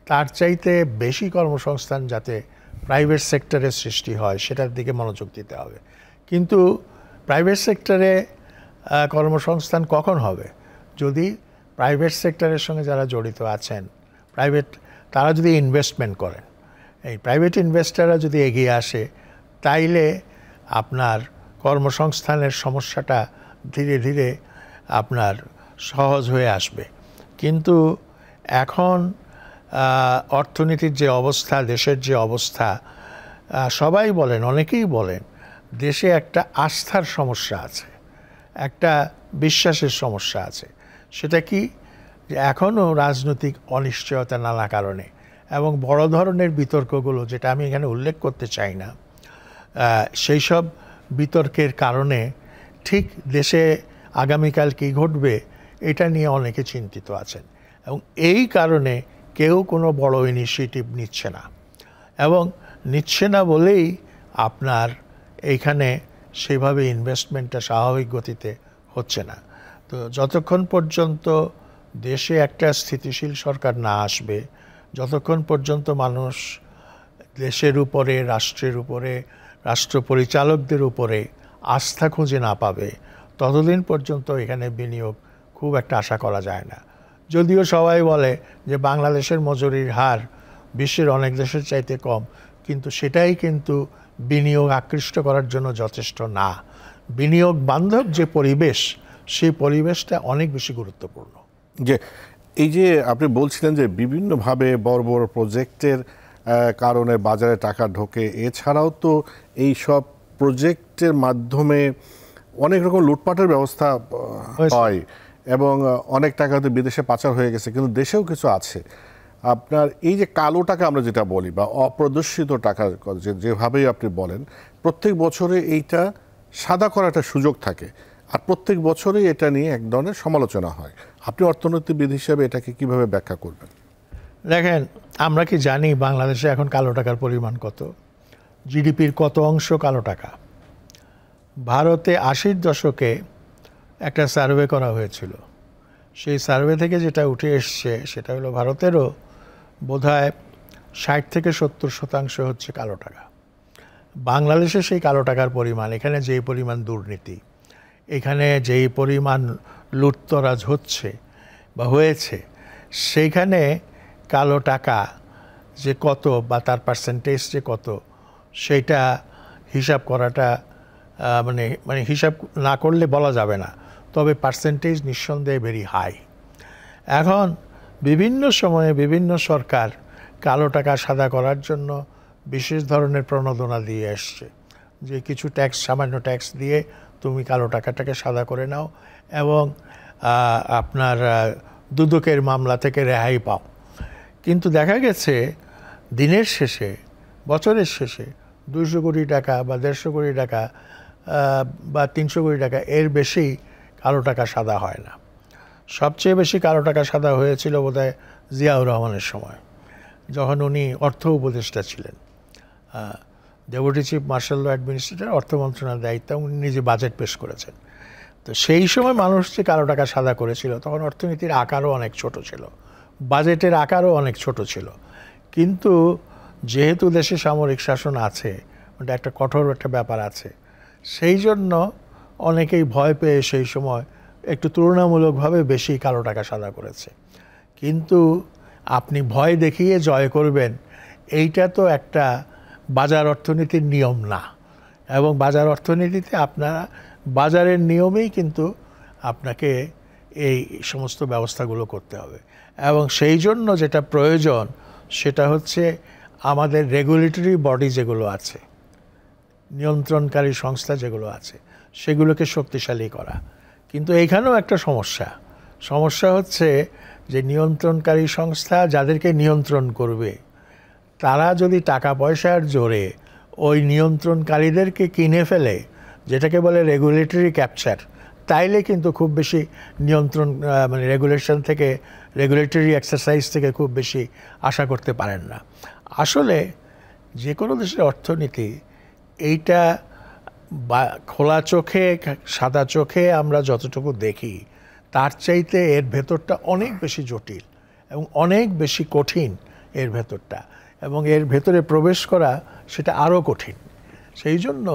তার চাইতে বেশি কর্মসংস্থান যাতে প্রাইভেট সেক্টরে সৃষ্টি হয় সেটার দিকে মনোযোগ দিতে হবে। কিন্তু প্রাইভেট সেক্টরে কর্মসংস্থান কখন হবে? যদি প্রাইভেট সেক্টরের সঙ্গে যারা জড়িত আছেন, তারা যদি ইনভেস্টমেন্ট করেন, এই প্রাইভেট ইনভেস্টাররা যদি এগিয়ে আসে, তাইলে আপনার কর্মসংস্থানের সমস্যাটা ধীরে ধীরে আপনার সহজ হয়ে আসবে। কিন্তু এখন অর্থনীতির যে অবস্থা, দেশের যে অবস্থা, সবাই বলেন, অনেকেই বলেন, দেশে একটা আস্থার সমস্যা আছে, একটা বিশ্বাসের সমস্যা আছে। সেটা কি? যে এখনও রাজনৈতিক অনিশ্চয়তা নানা কারণে এবং বড় ধরনের বিতর্কগুলো, যেটা আমি এখানে উল্লেখ করতে চাই না, সেই সব বিতর্কের কারণে ঠিক দেশে আগামীকাল কী ঘটবে এটা নিয়ে অনেকে চিন্তিত আছেন। এবং এই কারণে কেউ কোনো বড় ইনিশিয়েটিভ নিচ্ছে না, এবং নিচ্ছে না বলেই আপনার এইখানে সেভাবে ইনভেস্টমেন্টটা স্বাভাবিক গতিতে হচ্ছে না। তো যতক্ষণ পর্যন্ত দেশে একটা স্থিতিশীল সরকার না আসবে, যতক্ষণ পর্যন্ত মানুষ দেশের উপরে, রাষ্ট্রের উপরে, রাষ্ট্র পরিচালকদের উপরে আস্থা খুঁজে না পাবে, ততদিন পর্যন্ত এখানে বিনিয়োগ খুব একটা আশা করা যায় না। যদিও সবাই বলে যে বাংলাদেশের মজুরির হার বিশ্বের অনেক দেশের চাইতে কম, কিন্তু সেটাই কিন্তু বিনিয়োগ আকৃষ্ট করার জন্য যথেষ্ট না। বিনিয়োগ বান্ধব যে পরিবেশ, সেই পরিবেশটা অনেক বেশি গুরুত্বপূর্ণ। যে এই যে আপনি বলছিলেন যে বিভিন্নভাবে বড় বড় প্রজেক্টের কারণে বাজারে টাকা ঢোকে, এছাড়াও তো এই সব প্রজেক্টের মাধ্যমে অনেক রকম লুটপাটের ব্যবস্থা হয় এবং অনেক টাকা তো বিদেশে পাচার হয়ে গেছে, কিন্তু দেশেও কিছু আছে। আপনার এই যে কালো টাকা আমরা যেটা বলি বা অপ্রদর্শিত টাকা যেভাবেই আপনি বলেন, প্রত্যেক বছরে এইটা সাদা করার একটা সুযোগ থাকে, আর প্রত্যেক বছরই এটা নিয়ে এক ধরনের সমালোচনা হয়। আপনি অর্থনীতিবিদ হিসেবে এটাকে কিভাবে ব্যাখ্যা করবেন? দেখেন, আমরা কি জানি বাংলাদেশে এখন কালো টাকার পরিমাণ কত? জিডিপির কত অংশ কালো টাকা? ভারতে 80-র দশকে একটা সার্ভে করা হয়েছিল। সেই সার্ভে থেকে যেটা উঠে এসছে সেটা হলো ভারতেরও বোধহয় 60-70% হচ্ছে কালো টাকা। বাংলাদেশে সেই কালো টাকার পরিমাণ, এখানে যেই পরিমাণ দুর্নীতি, এখানে যেই পরিমাণ লুটতরাজ হচ্ছে বা হয়েছে, সেইখানে কালো টাকা যে কত বা তার পার্সেন্টেজ যে কত, সেইটা হিসাব করাটা মানে হিসাব না করলে বলা যাবে না। তবে পার্সেন্টেজ নিঃসন্দেহে ভেরি হাই। এখন বিভিন্ন সময়ে বিভিন্ন সরকার কালো টাকা সাদা করার জন্য বিশেষ ধরনের প্রণোদনা দিয়ে আসছে, যে কিছু ট্যাক্স, সামান্য ট্যাক্স দিয়ে তুমি কালো টাকাটাকে সাদা করে নাও এবং আপনার দুদকের মামলা থেকে রেহাই পাও। কিন্তু দেখা গেছে দিনের শেষে, বছরের শেষে 200 কোটি টাকা বা 150 কোটি টাকা বা 300 কোটি টাকা, এর বেশি কালো টাকা সাদা হয় না। সবচেয়ে বেশি কালো টাকা সাদা হয়েছিল বোধহয় জিয়াউর রহমানের সময়, যখন উনি অর্থ উপদেষ্টা ছিলেন, deputy chief martial law administrator, অর্থ মন্ত্রণালয়ের দায়িত্ব, উনি নিজে বাজেট পেশ করেছেন। তো সেই সময় মানুষ যে কালো টাকা সাদা করেছিল, তখন অর্থনীতির আকারও অনেক ছোট ছিল, বাজেটের আকারও অনেক ছোট ছিল। কিন্তু যেহেতু দেশে সামরিক শাসন আছে, ওটা একটা কঠোর একটা ব্যাপার আছে, সেই জন্য অনেকেই ভয় পেয়ে সেই সময় একটু তুলনামূলকভাবে বেশি কালো টাকা সাদা করেছে। কিন্তু আপনি ভয় দেখিয়ে জয় করবেন, এইটা তো একটা বাজার অর্থনীতির নিয়ম না। এবং বাজার অর্থনীতিতে আপনারা বাজারের নিয়মেই কিন্তু আপনাকে এই সমস্ত ব্যবস্থাগুলো করতে হবে। এবং সেই জন্য যেটা প্রয়োজন সেটা হচ্ছে আমাদের রেগুলেটরি বডি যেগুলো আছে, নিয়ন্ত্রণকারী সংস্থা যেগুলো আছে, সেগুলোকে শক্তিশালী করা। কিন্তু এইখানেও একটা সমস্যা হচ্ছে যে নিয়ন্ত্রণকারী সংস্থা যাদেরকে নিয়ন্ত্রণ করবে, তারা যদি টাকা পয়সার জোরে ওই নিয়ন্ত্রণকারীদেরকে কিনে ফেলে, যেটাকে বলে রেগুলেটরি ক্যাপচার, তাইলে কিন্তু খুব বেশি নিয়ন্ত্রণ মানে রেগুলেশন থেকে, রেগুলেটরি এক্সারসাইজ থেকে খুব বেশি আশা করতে পারেন না। আসলে যে কোনো দেশের অর্থনীতি এইটা খোলা চোখে, সাদা চোখে আমরা যতটুকু দেখি, তার চাইতে এর ভেতরটা অনেক বেশি জটিল এবং অনেক বেশি কঠিন এর ভেতরটা, এবং এর ভেতরে প্রবেশ করা সেটা আরও কঠিন। সেই জন্য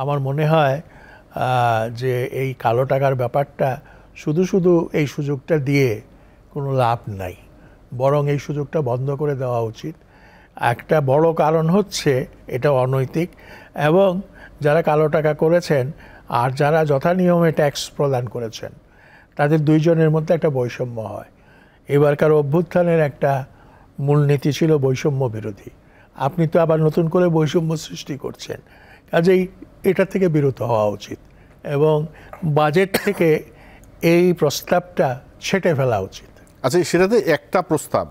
আমার মনে হয় যে এই কালো টাকার ব্যাপারটা শুধু এই সুযোগটা দিয়ে কোনো লাভ নাই, বরং এই সুযোগটা বন্ধ করে দেওয়া উচিত। একটা বড় কারণ হচ্ছে এটা অনৈতিক, এবং যারা কালো টাকা করেছেন আর যারা যথা নিয়মে ট্যাক্স প্রদান করেছেন, তাদের দুইজনের মধ্যে একটা বৈষম্য হয়। এবারকার অভ্যুত্থানের একটা মূলনীতি ছিল বৈষম্য বিরোধী। আপনি তো আবার নতুন করে বৈষম্য সৃষ্টি করছেন, কাজেই এটা থেকে বিরত হওয়া উচিত এবং বাজেট থেকে এই প্রস্তাবটা ছেঁটে ফেলা উচিত। আচ্ছা, সেটাতে একটা প্রস্তাব,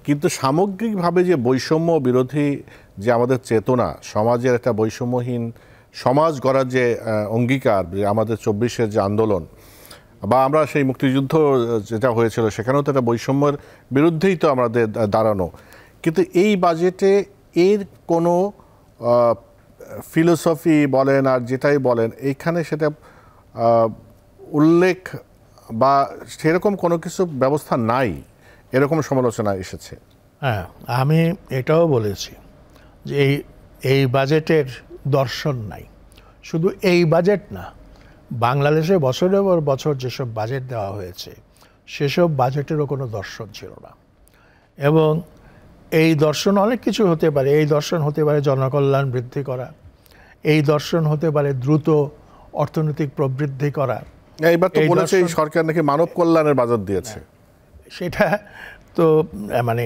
কিন্তু সামগ্রিকভাবে যে বৈষম্য বিরোধী যে আমাদের চেতনা, সমাজের একটা বৈষম্যহীন সমাজ গড়ার যে অঙ্গীকার, আমাদের 24-এর যে আন্দোলন, বা আমরা সেই মুক্তিযুদ্ধ যেটা হয়েছিল সেখানেও তো একটা বৈষম্যের বিরুদ্ধেই তো আমাদের দাঁড়ানো। কিন্তু এই বাজেটে এর কোনো ফিলোসফি বলেন আর যেটাই বলেন, এইখানে সেটা উল্লেখ বা সেরকম কোনো কিছু ব্যবস্থা নাই, এরকম সমালোচনা এসেছে। হ্যাঁ, আমি এটাও বলেছি যে এই বাজেটের দর্শন নাই। শুধু এই বাজেট না, বাংলাদেশে বছরের পর বছর যেসব বাজেট দেওয়া হয়েছে সেসব বাজেটেরও কোনো দর্শন ছিল না। এবং এই দর্শন অনেক কিছু হতে পারে। এই দর্শন হতে পারে জনকল্যাণ বৃদ্ধি করা, এই দর্শন হতে পারে দ্রুত অর্থনৈতিক প্রবৃদ্ধি করা। এইবার তো বলেছে এই সরকার নাকি মানব কল্যাণের বাজেট দিয়েছে। সেটা তো মানে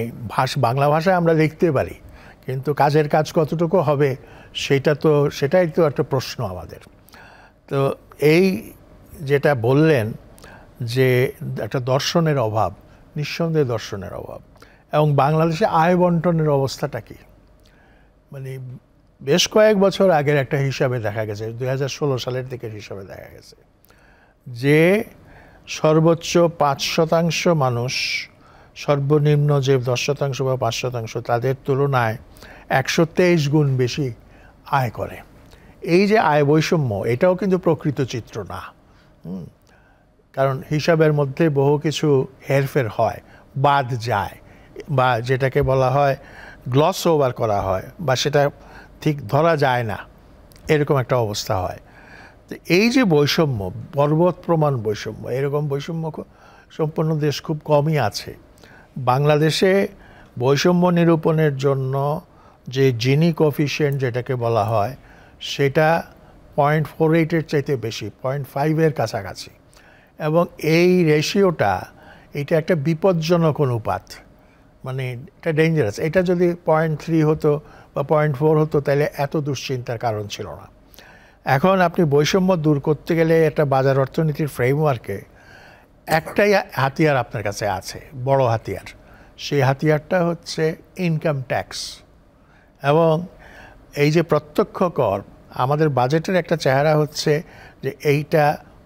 বাংলা ভাষায় আমরা লিখতে পারি, কিন্তু কাজের কাজ কতটুকু হবে সেটাই তো একটা প্রশ্ন আমাদের। তো এই যেটা বললেন যে একটা দর্শনের অভাব, নিঃসন্দেহে দর্শনের অভাব। এবং বাংলাদেশে আয় বন্টনের অবস্থাটা কি, মানে বেশ কয়েক বছর আগের একটা হিসাবে দেখা গেছে, 2016 সালের দিকের হিসাবে দেখা গেছে যে সর্বোচ্চ 5% মানুষ, সর্বনিম্ন যে 10% বা 5% তাদের তুলনায় 123 গুণ বেশি আয় করে। এই যে আয় বৈষম্য, এটাও কিন্তু প্রকৃত চিত্র না। কারণ হিসাবের মধ্যে বহু কিছু হেরফের হয়, বাদ যায়, বা যেটাকে বলা হয় গ্লস ওভার করা হয়, বা সেটা ঠিক ধরা যায় না, এরকম একটা অবস্থা হয়। তো এই যে বৈষম্য, পর্বত প্রমাণ বৈষম্য, এরকম বৈষম্য সম্পন্ন দেশ খুব কমই আছে। বাংলাদেশে বৈষম্য নিরূপণের জন্য যে জিনি কোএফিসিয়েন্ট যেটাকে বলা হয়, সেটা 0.48-এর চাইতে বেশি, 0.5-এর কাছাকাছি। এবং এই রেশিওটা, এটা একটা বিপজ্জনক অনুপাত, মানে এটা ডেঞ্জারাস। এটা যদি 0.3 হতো বা 0.4 হতো তাহলে এত দুশ্চিন্তার কারণ ছিল না। এখন আপনি বৈষম্য দূর করতে গেলে একটা বাজার অর্থনীতির ফ্রেমওয়ার্কে একটাই হাতিয়ার আপনার কাছে আছে, বড় হাতিয়ার। সেই হাতিয়ারটা হচ্ছে ইনকাম ট্যাক্স। এবং এই যে প্রত্যক্ষ কর, আমাদের বাজেটের একটা চেহারা হচ্ছে যে এইটা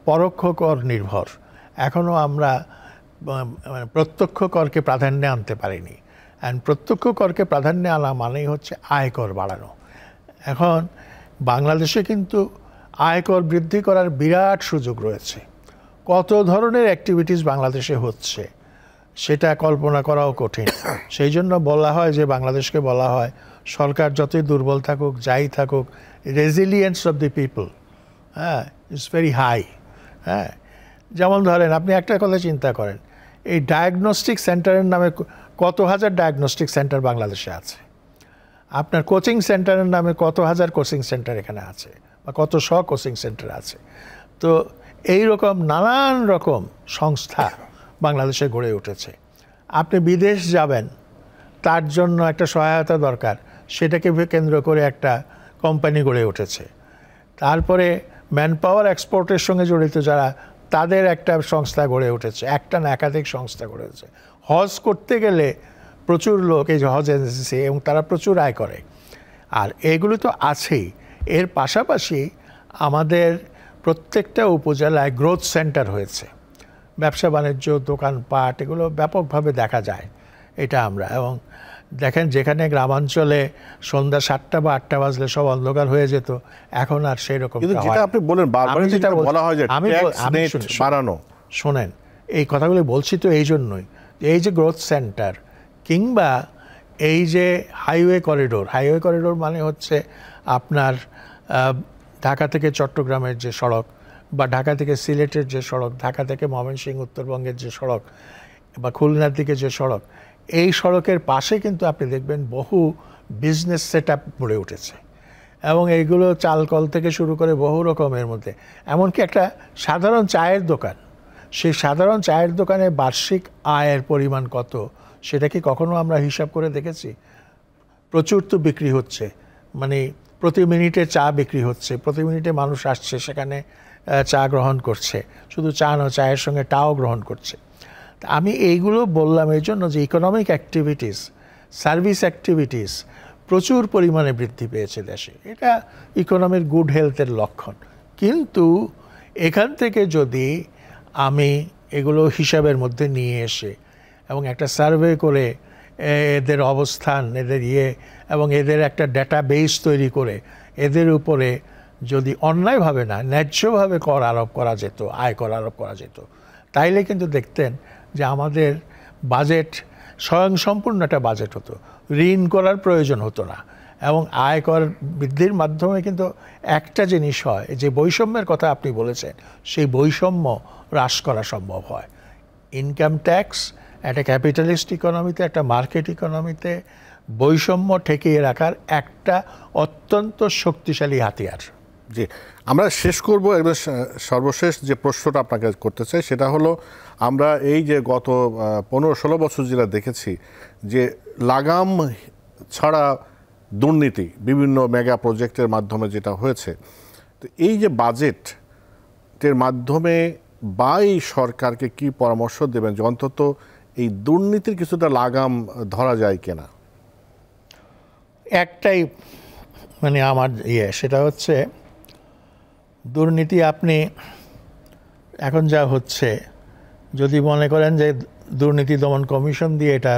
পরোক্ষ কর নির্ভর। এখনও আমরা মানে প্রত্যক্ষ করকে প্রাধান্যে আনতে পারিনি। অ্যান্ড প্রত্যক্ষ করকে প্রাধান্যে আনা মানেই হচ্ছে আয়কর বাড়ানো। এখন বাংলাদেশে কিন্তু আয়কর বৃদ্ধি করার বিরাট সুযোগ রয়েছে। কত ধরনের অ্যাক্টিভিটিস বাংলাদেশে হচ্ছে সেটা কল্পনা করাও কঠিন। সেই জন্য বলা হয় যে বাংলাদেশকে বলা হয় সরকার যতই দুর্বল থাকুক, যাই থাকুক, resilience of the people it's very high. যেমন ধরেন, আপনি একটা কথা চিন্তা করেন, এই ডায়াগনস্টিক সেন্টারের নামে কত হাজার ডায়াগনস্টিক সেন্টার বাংলাদেশে আছে। আপনার কোচিং সেন্টারের নামে কত হাজার কোচিং সেন্টার এখানে আছে, বা কত কোচিং সেন্টার আছে। তো এই রকম নানান রকম সংস্থা বাংলাদেশে গড়ে উঠেছে। আপনি বিদেশ যাবেন, তার জন্য একটা সহায়তা দরকার, সেটাকে কেন্দ্র করে একটা কোম্পানি গড়ে উঠেছে। তারপরে ম্যান পাওয়ার এক্সপোর্টের সঙ্গে জড়িত যারা, তাদের একটা সংস্থা গড়ে উঠেছে, একটা না একাধিক সংস্থা গড়ে উঠেছে। হজ করতে গেলে প্রচুর লোক, এই যে হজ এজেন্সি, এবং তারা প্রচুর আয় করে। আর এগুলো তো আছেই। এর পাশাপাশি আমাদের প্রত্যেকটা উপজেলায় গ্রোথ সেন্টার হয়েছে, ব্যবসা বাণিজ্য, দোকানপাট, এগুলো ব্যাপকভাবে দেখা যায় এটা আমরা। এবং দেখেন, যেখানে গ্রামাঞ্চলে সন্ধ্যা 7টা বা 8টা বাজলে সব অন্ধকার হয়ে যেত, এখন আর সেই রকম। যেটা আপনি বলেন বারবার, যেটা বলা হয় যে ট্যাক্স বাড়ানো, শোনেন, এই কথাগুলো বলছি তো এই জন্যই, এই যে গ্রোথ সেন্টার, কিংবা এই যে হাইওয়ে করিডোর মানে হচ্ছে আপনার ঢাকা থেকে চট্টগ্রামের যে সড়ক, বা ঢাকা থেকে সিলেটের যে সড়ক, ঢাকা থেকে ময়মনসিংহ উত্তরবঙ্গের যে সড়ক, বা খুলনার দিকে যে সড়ক, এই সড়কের পাশে কিন্তু আপনি দেখবেন বহু বিজনেস সেট আপ গড়ে উঠেছে। এবং এইগুলো চালকল থেকে শুরু করে বহু রকমের মধ্যে, এমনকি একটা সাধারণ চায়ের দোকান, সেই সাধারণ চায়ের দোকানে বার্ষিক আয়ের পরিমাণ কত, সেটা কি কখনো আমরা হিসাব করে দেখেছি? প্রচুর তো বিক্রি হচ্ছে, মানে প্রতি মিনিটে চা বিক্রি হচ্ছে, প্রতি মিনিটে মানুষ আসছে সেখানে চা গ্রহণ করছে, শুধু চা নয়, চায়ের সঙ্গে টাও গ্রহণ করছে। আমি এইগুলো বললাম এই জন্য যে ইকোনমিক অ্যাক্টিভিটিস, সার্ভিস অ্যাক্টিভিটিস প্রচুর পরিমাণে বৃদ্ধি পেয়েছে দেশে। এটা ইকোনমির গুড হেলথের লক্ষণ। কিন্তু এখান থেকে যদি আমি এগুলো হিসাবের মধ্যে নিয়ে এসে এবং একটা সার্ভে করে এদের অবস্থান, এদের এবং এদের একটা ডেটাবেস তৈরি করে এদের উপরে যদি অন্যায়ভাবে না, ন্যায্যভাবে কর আরোপ করা যেত, আয়কর আরোপ করা যেত, তাইলে কিন্তু দেখতেন যে আমাদের বাজেট স্বয়ংসম্পূর্ণ একটা বাজেট হতো, ঋণ করার প্রয়োজন হতো না। এবং আয়কর বৃদ্ধির মাধ্যমে কিন্তু একটা জিনিস হয়, যে বৈষম্যের কথা আপনি বলেছেন, সেই বৈষম্য হ্রাস করা সম্ভব হয়। ইনকাম ট্যাক্স একটা ক্যাপিটালিস্ট ইকোনমিতে, একটা মার্কেট ইকোনমিতে বৈষম্য ঠেকিয়ে রাখার একটা অত্যন্ত শক্তিশালী হাতিয়ার। জি, আমরা শেষ করব। একদম সর্বশেষ যে প্রশ্নটা আপনাকে করতে চাই সেটা হলো, আমরা এই যে গত 15-16 বছর যেটা দেখেছি, যে লাগাম ছাড়া দুর্নীতি বিভিন্ন মেগা প্রজেক্টের মাধ্যমে যেটা হয়েছে, তো এই যে বাজেটের মাধ্যমে বা এই সরকারকে কি পরামর্শ দেবেন যে অন্তত এই দুর্নীতির কিছুটা লাগাম ধরা যায় কিনা? একটাই মানে আমার সেটা হচ্ছে দুর্নীতি আপনি এখন যা হচ্ছে, যদি মনে করেন যে দুর্নীতি দমন কমিশন দিয়ে এটা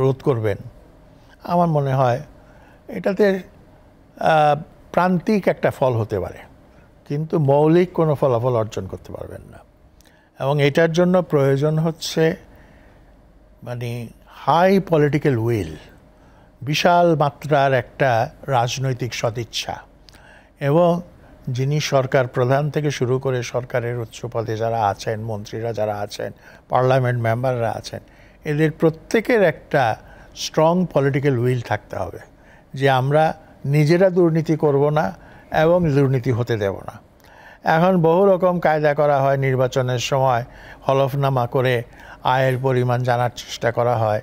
রোধ করবেন, আমার মনে হয় এটাতে প্রান্তিক একটা ফল হতে পারে, কিন্তু মৌলিক কোনো ফলাফল অর্জন করতে পারবেন না। এবং এটার জন্য প্রয়োজন হচ্ছে মানে হাই পলিটিক্যাল উইল, বিশাল মাত্রার একটা রাজনৈতিক সদিচ্ছা, এবং যিনি সরকার প্রধান থেকে শুরু করে সরকারের উচ্চ পদে যারা আছেন, মন্ত্রীরা যারা আছেন, পার্লামেন্ট মেম্বাররা আছেন, এদের প্রত্যেকের একটা স্ট্রং পলিটিক্যাল উইল থাকতে হবে যে আমরা নিজেরা দুর্নীতি করব না এবং দুর্নীতি হতে দেব না। এখন বহু রকম কায়দা করা হয়, নির্বাচনের সময় হলফনামা করে আয়ের পরিমাণ জানার চেষ্টা করা হয়,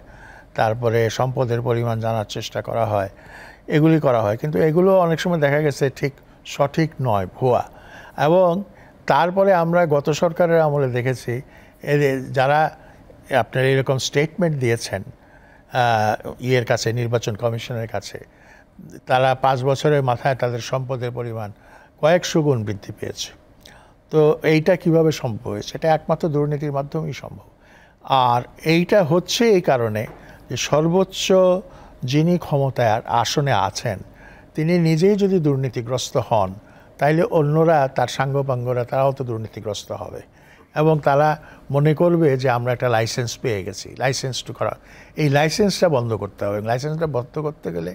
তারপরে সম্পদের পরিমাণ জানার চেষ্টা করা হয়, এগুলি করা হয়, কিন্তু এগুলো অনেক সময় দেখা গেছে ঠিক সঠিক নয়, ভুয়া। এবং তারপরে আমরা গত সরকারের আমলে দেখেছি যারা আপনার এরকম স্টেটমেন্ট দিয়েছেন ইয়ের কাছে, নির্বাচন কমিশনের কাছে, তারা 5 বছরের মাথায় তাদের সম্পদের পরিমাণ কয়েকশো গুণ বৃদ্ধি পেয়েছে। তো এইটা কিভাবে সম্ভব হয়েছে? এটা একমাত্র দুর্নীতির মাধ্যমেই সম্ভব। আর এইটা হচ্ছে এই কারণে যে সর্বোচ্চ যিনি ক্ষমতায় আসনে আছেন, তিনি নিজেই যদি দুর্নীতিগ্রস্ত হন, তাইলে অন্যরা, তার সাঙ্গপাঙ্গরা, তারাও তো দুর্নীতিগ্রস্ত হবে, এবং তারা মনে করবে যে আমরা একটা লাইসেন্স পেয়ে গেছি, লাইসেন্স টু করা। এই লাইসেন্সটা বন্ধ করতে হবে। লাইসেন্সটা বন্ধ করতে গেলে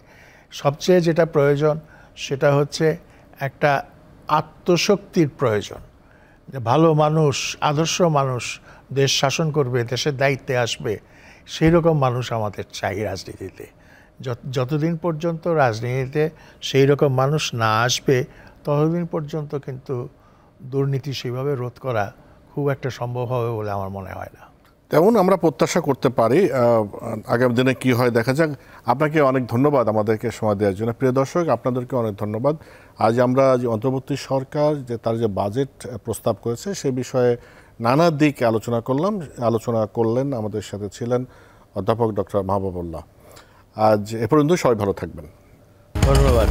সবচেয়ে যেটা প্রয়োজন সেটা হচ্ছে একটা আত্মশক্তির প্রয়োজন, যে ভালো মানুষ, আদর্শ মানুষ দেশ শাসন করবে, দেশের দায়িত্বে আসবে, সেই রকম মানুষ আমাদের চাই রাজনীতিতে। যতদিন পর্যন্ত রাজনীতিতে সেই রকম মানুষ না আসবে, ততদিন পর্যন্ত কিন্তু দুর্নীতি সেইভাবে রোধ করা খুব একটা সম্ভব হবে বলে আমার মনে হয় না। তেমন আমরা প্রত্যাশা করতে পারি। আগামী দিনে কি হয় দেখা যাক। আপনাকে অনেক ধন্যবাদ আমাদেরকে সময় দেওয়ার জন্য। প্রিয় দর্শক, আপনাদেরকে অনেক ধন্যবাদ। আজ আমরা যে অন্তর্বর্তী সরকার যে তার যে বাজেট প্রস্তাব করেছে সে বিষয়ে নানা দিক আলোচনা করলেন। আমাদের সাথে ছিলেন অধ্যাপক ডক্টর মাহবুবুল্লাহ। আজ এ পর্যন্ত, সবাই ভালো থাকবেন। ধন্যবাদ।